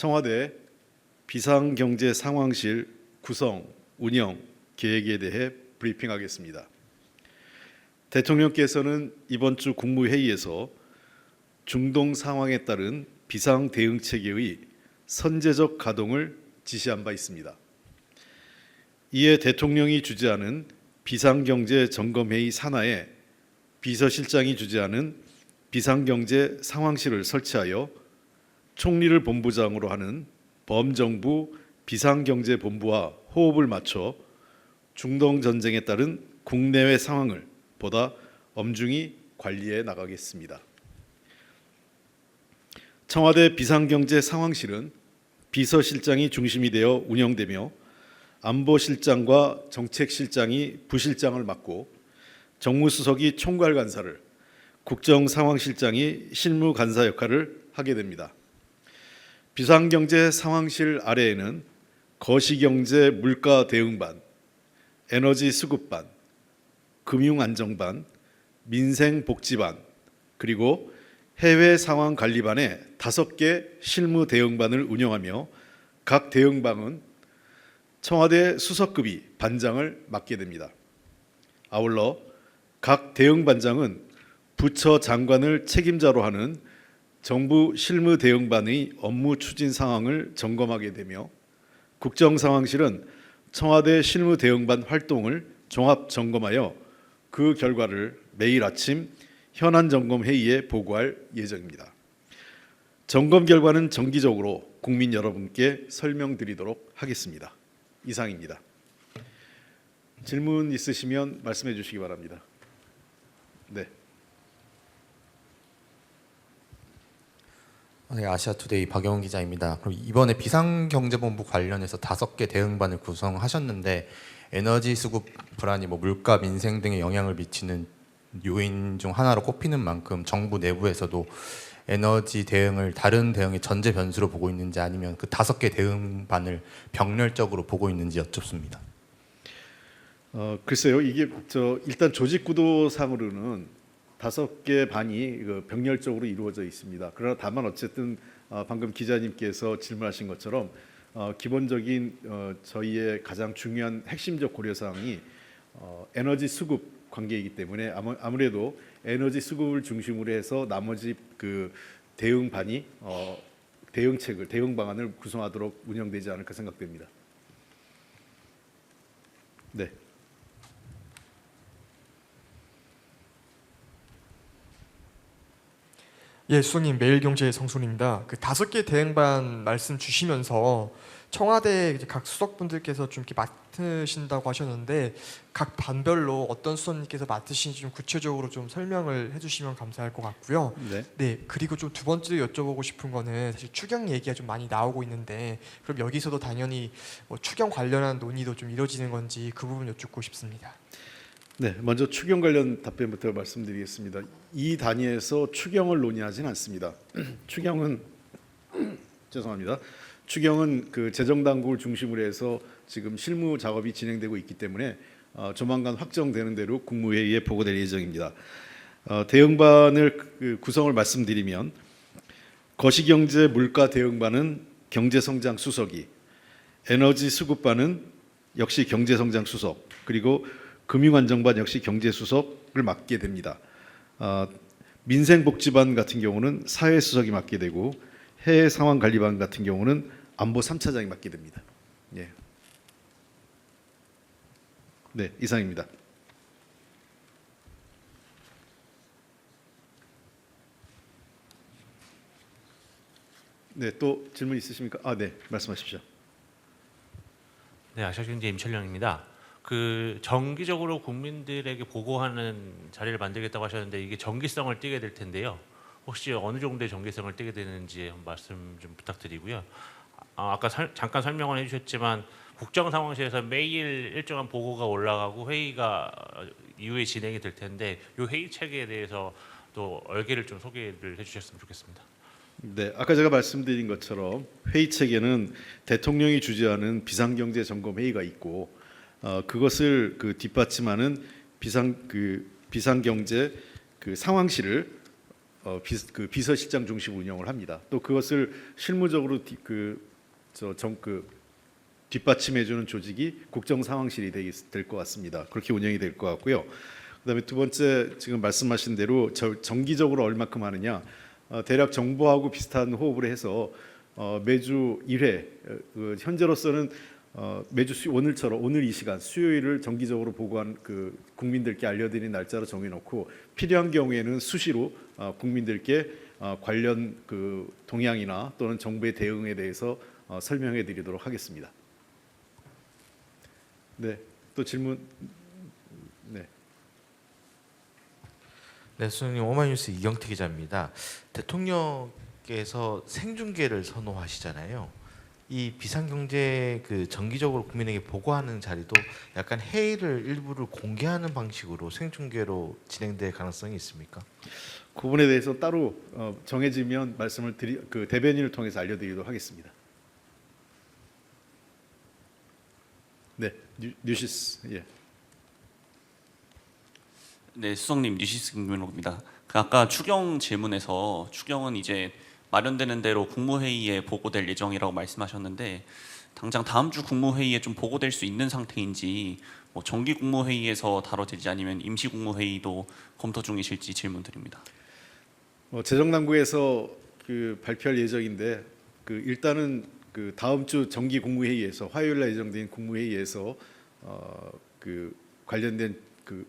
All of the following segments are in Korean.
청와대 비상경제상황실 구성, 운영 계획에 대해 브리핑하겠습니다. 대통령께서는 이번 주 국무회의에서 중동 상황에 따른 비상대응체계의 선제적 가동을 지시한 바 있습니다. 이에 대통령이 주재하는 비상경제점검회의 산하에 비서실장이 주재하는 비상경제상황실을 설치하여 총리를 본부장으로 하는 범정부 비상경제본부와 호흡을 맞춰 중동 전쟁에 따른 국내외 상황을 보다 엄중히 관리해 나가겠습니다. 청와대 비상경제상황실은 비서실장이 중심이 되어 운영되며 안보실장과 정책실장이 부실장을 맡고 정무수석이 총괄간사를, 국정상황실장이 실무간사 역할을 하게 됩니다. 비상경제상황실 아래에는 거시경제 물가대응반, 에너지수급반, 금융안정반, 민생복지반, 그리고 해외상황관리반의 5개 실무대응반을 운영하며 각 대응반은 청와대 수석급이 반장을 맡게 됩니다. 아울러 각 대응반장은 부처 장관을 책임자로 하는 정부 실무대응반의 업무 추진 상황을 점검하게 되며 국정상황실은 청와대 실무대응반 활동을 종합 점검하여 그 결과를 매일 아침 현안점검회의에 보고할 예정입니다. 점검 결과는 정기적으로 국민 여러분께 설명드리도록 하겠습니다. 이상입니다. 질문 있으시면 말씀해 주시기 바랍니다. 네. 네, 아시아투데이 박영훈 기자입니다. 그럼 이번에 비상경제본부 관련해서 5개 대응반을 구성하셨는데 에너지 수급 불안이 물가, 민생 등에 영향을 미치는 요인 중 하나로 꼽히는 만큼 정부 내부에서도 에너지 대응을 다른 대응의 전제 변수로 보고 있는지 아니면 그 5개 대응반을 병렬적으로 보고 있는지 여쭙습니다. 글쎄요, 이게 일단 조직 구도상으로는 5개 반이 병렬적으로 이루어져 있습니다. 그러나 다만 어쨌든 방금 기자님께서 질문하신 것처럼 기본적인 저희의 가장 중요한 핵심적 고려사항이 에너지 수급 관계이기 때문에 아무래도 에너지 수급을 중심으로 해서 나머지 그 대응반이 대응책을, 대응 방안을 구성하도록 운영되지 않을까 생각됩니다. 네. 예, 수석님, 매일경제 성순입니다. 그 5개 대응반 말씀 주시면서 청와대 각 수석분들께서 좀 이렇게 맡으신다고 하셨는데 각 반별로 어떤 수석님께서 맡으신지 좀 구체적으로 좀 설명을 해주시면 감사할 것 같고요. 네. 그리고 좀 두 번째로 여쭤보고 싶은 거는 사실 추경 얘기가 좀 많이 나오고 있는데 그럼 여기서도 당연히 추경 관련한 논의도 좀 이루어지는 건지 그 부분 여쭙고 싶습니다. 네, 먼저 추경 관련 답변부터 말씀드리겠습니다. 이 단위에서 추경을 논의하지는 않습니다. 추경은 죄송합니다. 추경은 그 재정당국을 중심으로 해서 지금 실무 작업이 진행되고 있기 때문에 조만간 확정되는 대로 국무회의에 보고될 예정입니다. 대응반을 구성을 말씀드리면 거시경제 물가 대응반은 경제성장 수석이, 에너지 수급반은 역시 경제성장 수석, 그리고 금융안정반 역시 경제수석을 맡게 됩니다. 민생복지반 같은 경우는 사회수석이 맡게 되고 해외상황관리반 같은 경우는 안보 3차장이 맡게 됩니다. 예. 네, 이상입니다. 네, 또 질문 있으십니까? 네, 말씀하십시오. 네, 아시아경제 임철령입니다. 그 정기적으로 국민들에게 보고하는 자리를 만들겠다고 하셨는데 이게 정기성을 띠게 될 텐데요. 혹시 어느 정도의 정기성을 띠게 되는지 말씀 좀 부탁드리고요. 아까 잠깐 설명을 해주셨지만 국정상황실에서 매일 일정한 보고가 올라가고 회의가 이후에 진행이 될 텐데 이 회의 체계에 대해서 또 얼개를 좀 소개를 해주셨으면 좋겠습니다. 네, 아까 제가 말씀드린 것처럼 회의 체계는 대통령이 주재하는 비상경제점검회의가 있고 그것을 뒷받침하는 비상경제 상황실을 비서실장 중심 운영을 합니다. 또 그것을 실무적으로 뒷받침해주는 조직이 국정상황실이 될 것 같습니다. 그렇게 운영이 될 것 같고요. 그다음에 두 번째 지금 말씀하신 대로 정기적으로 얼마큼 하느냐, 대략 정부하고 비슷한 호흡을 해서 매주 1회 현재로서는 매주 오늘처럼 오늘 이 시간 수요일을 정기적으로 보고한 국민들께 알려드리는 날짜로 정해놓고 필요한 경우에는 수시로 국민들께 관련 동향이나 또는 정부의 대응에 대해서 설명해드리도록 하겠습니다. 네, 또 질문. 네. 네, 수석님 오마이뉴스 이경태 기자입니다. 대통령께서 생중계를 선호하시잖아요. 이 비상경제 정기적으로 국민에게 보고하는 자리도 약간 회의를 일부를 공개하는 방식으로 생중계로 진행될 가능성이 있습니까? 그 부분에 대해서 따로 정해지면 말씀을 대변인을 통해서 알려드리도록 하겠습니다. 네, 뉴시스. 예. 네, 수석님 뉴시스 김민호입니다. 아까 추경 질문에서 추경은 이제 마련되는 대로 국무회의에 보고될 예정이라고 말씀하셨는데 당장 다음 주 국무회의에 좀 보고될 수 있는 상태인지 뭐 정기 국무회의에서 다뤄질지 아니면 임시 국무회의도 검토 중이실지 질문드립니다. 재정당국에서 발표할 예정인데 일단은 다음 주 정기 국무회의에서 화요일날 예정된 국무회의에서 관련된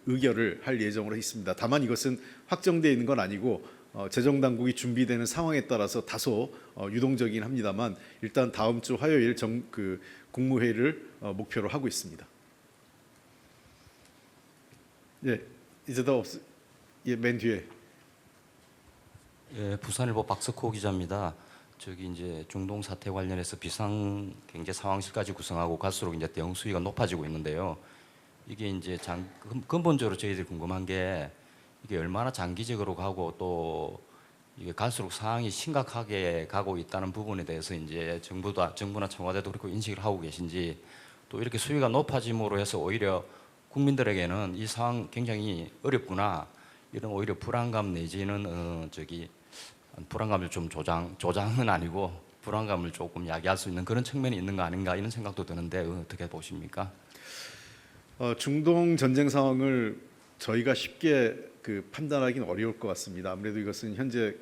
의결을 할 예정으로 있습니다. 다만 이것은 확정되어 있는 건 아니고 재정당국이 준비되는 상황에 따라서 다소 유동적이긴 합니다만 일단 다음 주 화요일 국무회의를 목표로 하고 있습니다. 예, 이제 더 예, 맨 뒤에. 예, 부산일보 박석호 기자입니다. 저기 이제 중동 사태 관련해서 비상 경제 상황실까지 구성하고 갈수록 이제 대응 수위가 높아지고 있는데요. 이게 이제 근본적으로 저희들이 궁금한 게 이게 얼마나 장기적으로 가고 또 이게 갈수록 상황이 심각하게 가고 있다는 부분에 대해서 이제 정부나 청와대도 그렇고 인식을 하고 계신지, 또 이렇게 수위가 높아짐으로 해서 오히려 국민들에게는 이 상황 굉장히 어렵구나 이런 오히려 불안감 내지는 불안감을 좀 조장은 아니고 불안감을 조금 야기할 수 있는 그런 측면이 있는 거 아닌가 이런 생각도 드는데 어떻게 보십니까? 중동 전쟁 상황을 저희가 쉽게 판단하기는 어려울 것 같습니다. 아무래도 이것은 현재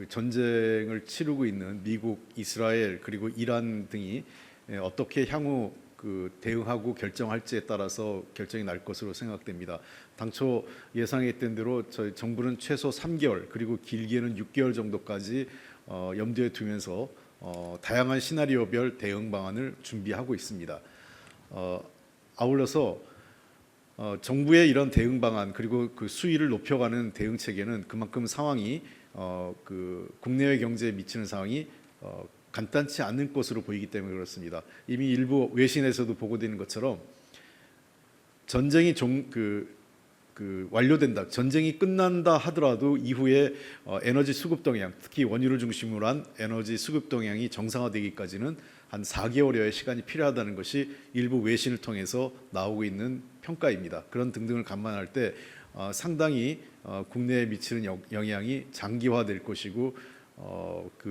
전쟁을 치르고 있는 미국, 이스라엘 그리고 이란 등이 어떻게 향후 대응하고 결정할지에 따라서 결정이 날 것으로 생각됩니다. 당초 예상했던 대로 저희 정부는 최소 3개월 그리고 길게는 6개월 정도까지 염두에 두면서 다양한 시나리오별 대응 방안을 준비하고 있습니다. 아울러서 정부의 이런 대응 방안 그리고 수위를 높여가는 대응 체계는 그만큼 상황이 국내외 경제에 미치는 상황이 간단치 않은 것으로 보이기 때문에 그렇습니다. 이미 일부 외신에서도 보고되는 것처럼 전쟁이 완료된다, 전쟁이 끝난다 하더라도 이후에 에너지 수급 동향, 특히 원유를 중심으로 한 에너지 수급 동향이 정상화되기까지는 한 4개월여의 시간이 필요하다는 것이 일부 외신을 통해서 나오고 있는 평가입니다. 그런 등등을 감안할 때 상당히 국내에 미치는 영향이 장기화될 것이고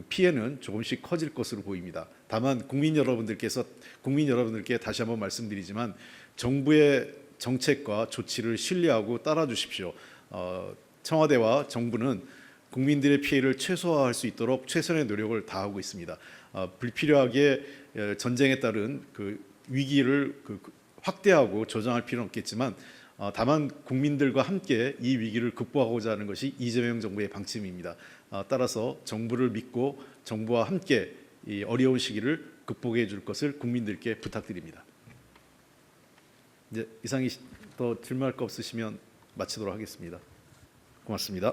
피해는 조금씩 커질 것으로 보입니다. 다만 국민 여러분들께 다시 한번 말씀드리지만 정부의 정책과 조치를 신뢰하고 따라 주십시오. 청와대와 정부는 국민들의 피해를 최소화할 수 있도록 최선의 노력을 다하고 있습니다. 불필요하게 전쟁에 따른 위기를 확대하고 조장할 필요는 없겠지만 다만 국민들과 함께 이 위기를 극복하고자 하는 것이 이재명 정부의 방침입니다. 따라서 정부를 믿고 정부와 함께 이 어려운 시기를 극복해 줄 것을 국민들께 부탁드립니다. 이제 이상이 더 질문할 거 없으시면 마치도록 하겠습니다. 고맙습니다.